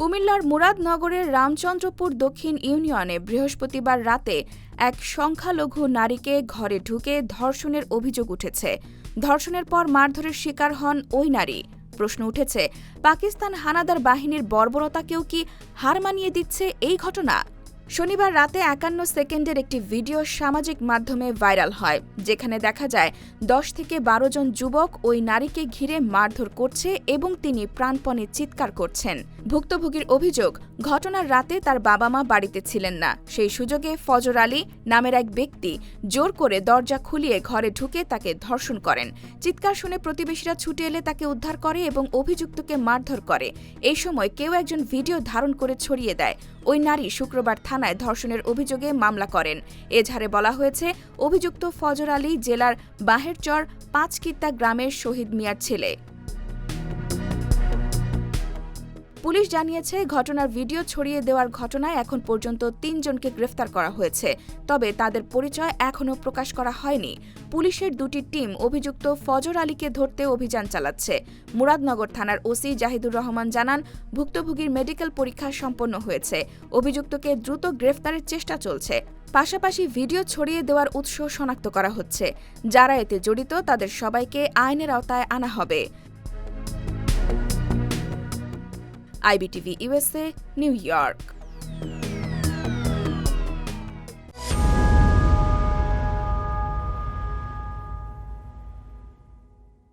কুমিল্লার মুরাদনগরের রামচন্দ্রপুর দক্ষিণ ইউনিয়নে বৃহস্পতিবার রাতে এক সংখ্যালঘু নারীকে ঘরে ঢুকে ধর্ষণের অভিযোগ উঠেছে। ধর্ষণের পর মারধরের শিকার হন ওই নারী। প্রশ্ন উঠেছে, পাকিস্তান হানাদার বাহিনীর বর্বরতাকেও কি হার মানিয়ে দিচ্ছে এই ঘটনা? শনিবার রাতে ৫১ সেকেন্ডের একটি ভিডিও সামাজিক মাধ্যমে ভাইরাল হয়, যেখানে দেখা যায় ১০ থেকে ১২ জন যুবক ওই নারীকে ঘিরে মারধর করছে এবং তিনি প্রাণপণে চিৎকার করছেন। ভুক্তভোগীর অভিযোগ, ঘটনার রাতে তার বাবা মা বাড়িতে ছিলেন না। সেই সুযোগে ফজর আলী নামের এক ব্যক্তি জোর করে দরজা খুলিয়ে ঘরে ঢুকে তাকে ধর্ষণ করেন। চিৎকার শুনে প্রতিবেশীরা ছুটে এলে তাকে উদ্ধার করে এবং অভিযুক্তকে মারধর করে। এই সময় কেউ একজন ভিডিও ধারণ করে ছড়িয়ে দেয়। ওই নারী শুক্রবার থানায় ধর্ষণের অভিযোগে মামলা করেন। এজাহারে বলা হয়েছে, অভিযুক্ত ফজর আলী জেলার বাহেরচর পাঁচকিত্তা গ্রামের শহীদ মিয়ার ছেলে। পুলিশ জানিয়েছে, ঘটনার ভিডিও ছড়িয়ে দেওয়ার ঘটনায় এখন পর্যন্ত ৩ জনকে গ্রেফতার করা হয়েছে, তবে তাদের পরিচয় এখনও প্রকাশ করা হয়নি। পুলিশের ২টি টিম অভিযুক্ত ফজর আলীকে ধরতে অভিযান চালাচ্ছে। মুরাদনগর থানার ওসি জাহিদুর রহমান জানান, ভুক্তভোগীর মেডিকেল পরীক্ষা সম্পন্ন হয়েছে। অভিযুক্তকে দ্রুত গ্রেফতারের চেষ্টা চলছে। পাশাপাশি ভিডিও ছড়িয়ে দেওয়ার উৎস শনাক্ত করা হচ্ছে। যারা এতে জড়িত তাদের সবাইকে আইনের আওতায় আনা হবে। IBTV USA, New York।